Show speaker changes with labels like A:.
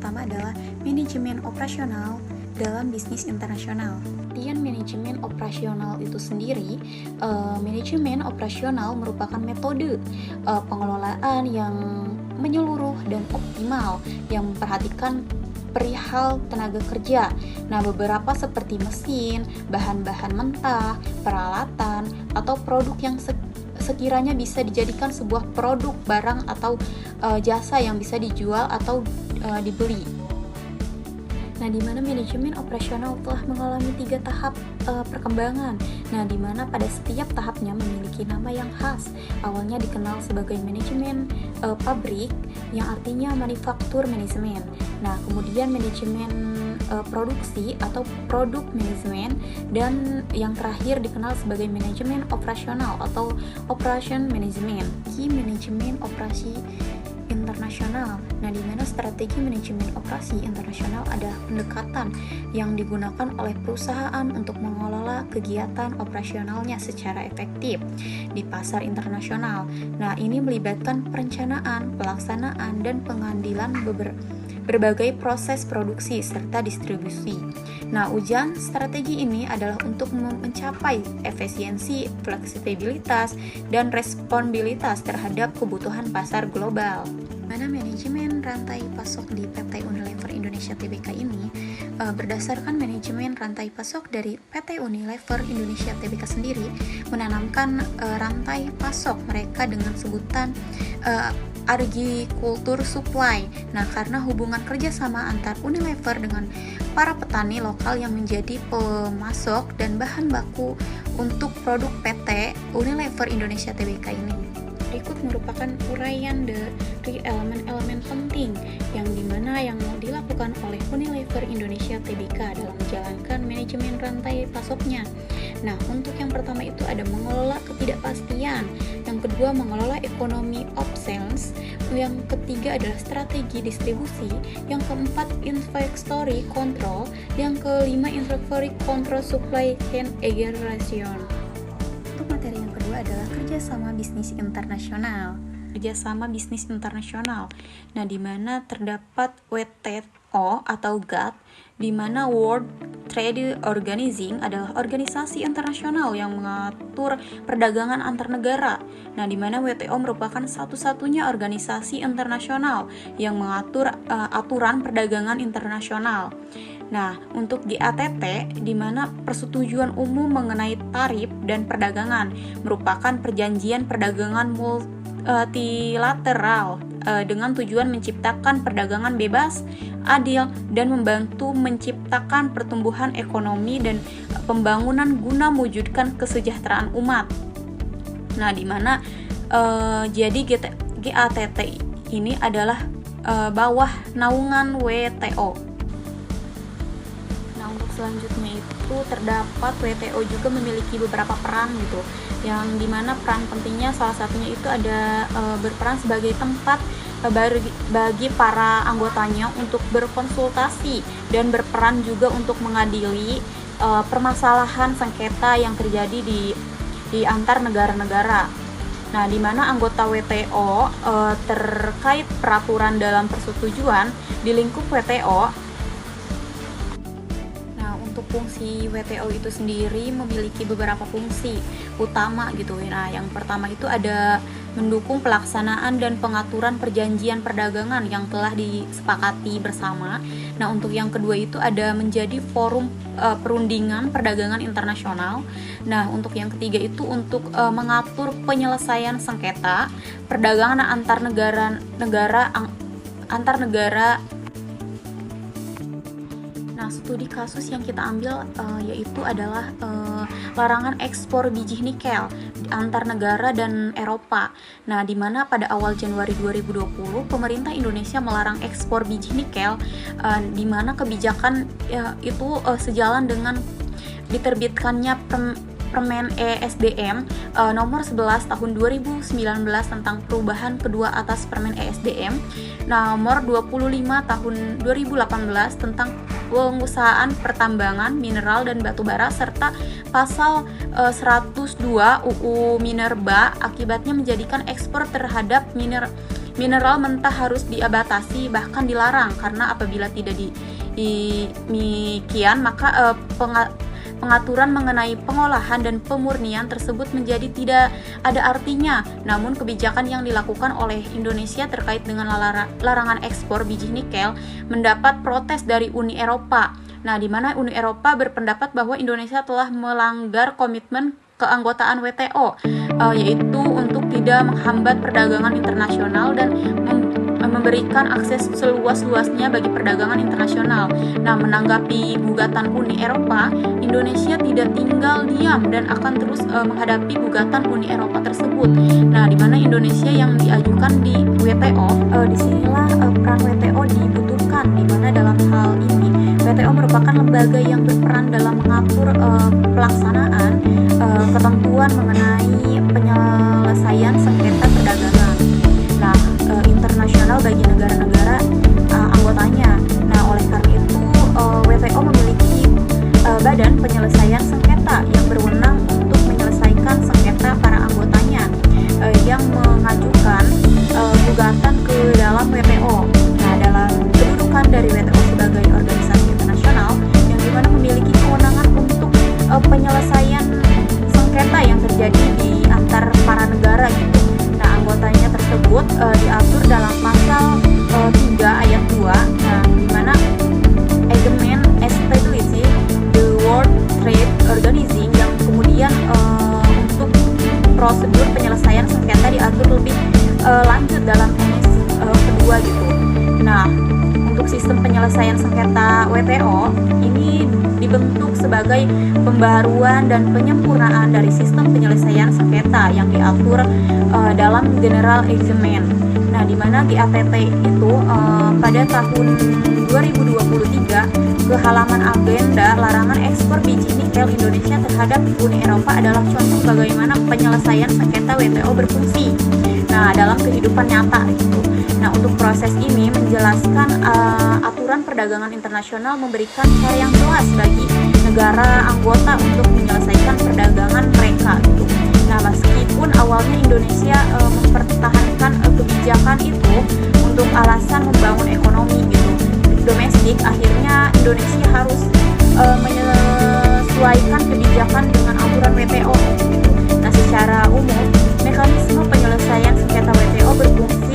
A: pertama adalah manajemen operasional dalam bisnis internasional. Artian manajemen operasional itu sendiri, manajemen operasional merupakan metode pengelolaan yang menyeluruh dan optimal yang memperhatikan perihal tenaga kerja. Nah, beberapa seperti mesin, bahan-bahan mentah, peralatan, atau produk yang sekiranya bisa dijadikan sebuah produk, barang, atau jasa yang bisa dijual atau dibeli. Nah, di mana manajemen operasional telah mengalami 3 tahap perkembangan. Nah, di mana pada setiap tahapnya memiliki nama yang khas. Awalnya dikenal sebagai manajemen pabrik, yang artinya manufaktur manajemen. Nah, kemudian manajemen produksi atau produk manajemen, dan yang terakhir dikenal sebagai manajemen operasional atau operation management. Manajemen operasi internasional. Nah, di mana strategi manajemen operasi internasional adalah pendekatan yang digunakan oleh perusahaan untuk mengelola kegiatan operasionalnya secara efektif di pasar internasional. Nah, ini melibatkan perencanaan, pelaksanaan, dan pengambilan berbagai proses produksi serta distribusi. Nah, ujian strategi ini adalah untuk mencapai efisiensi, fleksibilitas, dan responsibilitas terhadap kebutuhan pasar global. Mana manajemen rantai pasok di PT Unilever Indonesia Tbk ini berdasarkan manajemen rantai pasok dari PT Unilever Indonesia Tbk sendiri menanamkan rantai pasok mereka dengan sebutan agriculture supply. Nah, karena hubungan kerjasama antar Unilever dengan para petani lokal yang menjadi pemasok dan bahan baku untuk produk PT Unilever Indonesia Tbk ini. Berikut merupakan uraian dari elemen-elemen penting yang dimana yang dilakukan oleh Unilever Indonesia Tbk dalam menjalankan manajemen rantai pasoknya. Nah, untuk yang pertama itu ada mengelola ketidakpastian, yang kedua mengelola ekonomi obsolescence, yang ketiga adalah strategi distribusi, yang keempat inventory control, yang kelima inventory control supply chain aggregation. Untuk materi yang kedua adalah kerjasama bisnis internasional. Kerjasama bisnis internasional. Nah, di mana terdapat WTO atau GATT, di mana World Trade Organization adalah organisasi internasional yang mengatur perdagangan antar negara. Nah, di mana WTO merupakan satu-satunya organisasi internasional yang mengatur aturan perdagangan internasional. Nah, untuk GATT, di mana persetujuan umum mengenai tarif dan perdagangan merupakan perjanjian perdagangan multilateral dengan tujuan menciptakan perdagangan bebas, adil, dan membantu menciptakan pertumbuhan ekonomi dan pembangunan guna mewujudkan kesejahteraan umat. Nah, di mana jadi GATT ini adalah bawah naungan WTO. Selanjutnya itu terdapat WTO juga memiliki beberapa peran gitu, yang dimana peran pentingnya salah satunya itu ada berperan sebagai tempat bagi para anggotanya untuk berkonsultasi dan berperan juga untuk mengadili permasalahan sengketa yang terjadi di antar negara-negara. Nah, di mana anggota WTO terkait peraturan dalam persetujuan di lingkup WTO. Untuk fungsi WTO itu sendiri memiliki beberapa fungsi utama gitu. Nah, yang pertama itu ada mendukung pelaksanaan dan pengaturan perjanjian perdagangan yang telah disepakati bersama. Nah, untuk yang kedua itu ada menjadi forum perundingan perdagangan internasional. Nah, untuk yang ketiga itu untuk mengatur penyelesaian sengketa perdagangan antar negara. Studi kasus yang kita ambil yaitu adalah larangan ekspor biji nikel antar negara dan Eropa. Nah, di mana pada awal Januari 2020 pemerintah Indonesia melarang ekspor biji nikel, di mana kebijakan itu sejalan dengan diterbitkannya Permen ESDM nomor 11 tahun 2019 tentang perubahan kedua atas Permen ESDM nomor 25 tahun 2018 tentang pengusahaan pertambangan mineral dan batubara serta pasal 102 UU Minerba akibatnya menjadikan ekspor terhadap mineral mentah harus dibatasi bahkan dilarang, karena apabila tidak demikian maka pengaturan mengenai pengolahan dan pemurnian tersebut menjadi tidak ada artinya. Namun kebijakan yang dilakukan oleh Indonesia terkait dengan larangan ekspor biji nikel mendapat protes dari Uni Eropa. Nah, di mana Uni Eropa berpendapat bahwa Indonesia telah melanggar komitmen keanggotaan WTO, yaitu untuk tidak menghambat perdagangan internasional dan memberikan akses seluas-luasnya bagi perdagangan internasional. Nah, menanggapi gugatan Uni Eropa, Indonesia tidak tinggal diam dan akan terus menghadapi gugatan Uni Eropa tersebut. Nah, di mana Indonesia yang diajukan di WTO, disinilah peran WTO dibutuhkan, di mana dalam hal ini WTO merupakan lembaga yang berperan dalam mengatur pelaksanaan ketentuan mengenai penyelesaian sengketa perdagangan. Nah, internasional bagi negara-negara anggotanya. Nah, oleh karena itu WTO memiliki badan penyelesaian sengketa yang berwenang untuk menyelesaikan sengketa para anggotanya yang mengajukan gugatan ke dalam WTO. Nah, dalam kedudukan dari WTO sebagai organisasi internasional yang dimana memiliki kewenangan untuk penyelesaian sengketa yang terjadi di antar para negara gitu. Nah, anggotanya tersebut diatur dalam pasal 3 ayat 2, nah, di mana agreement establishing the World Trade Organization yang kemudian untuk prosedur penyelesaian sengketa diatur lebih lanjut dalam aneks kedua gitu. Nah, untuk sistem penyelesaian sengketa WTO ini dibentuk sebagai pembaruan dan penyempurnaan dari sistem penyelesaian sengketa yang diatur dalam General Agreement. Nah, di mana GATT itu pada tahun 2023 ke halaman agenda larangan ekspor biji nikel Indonesia terhadap Uni Eropa adalah contoh bagaimana penyelesaian sengketa WTO berfungsi. Nah, dalam kehidupan nyata gitu. Nah, untuk proses ini menjelaskan aturan perdagangan internasional memberikan cara yang jelas bagi negara anggota untuk menyelesaikan perdagangan mereka gitu. Nah, meskipun awalnya Indonesia mempertahankan kebijakan itu untuk alasan membangun ekonomi gitu domestik, akhirnya Indonesia harus menyesuaikan kebijakan dengan aturan WTO gitu. Nah, secara umum mekanisme penyelesaian sengketa WTO berfungsi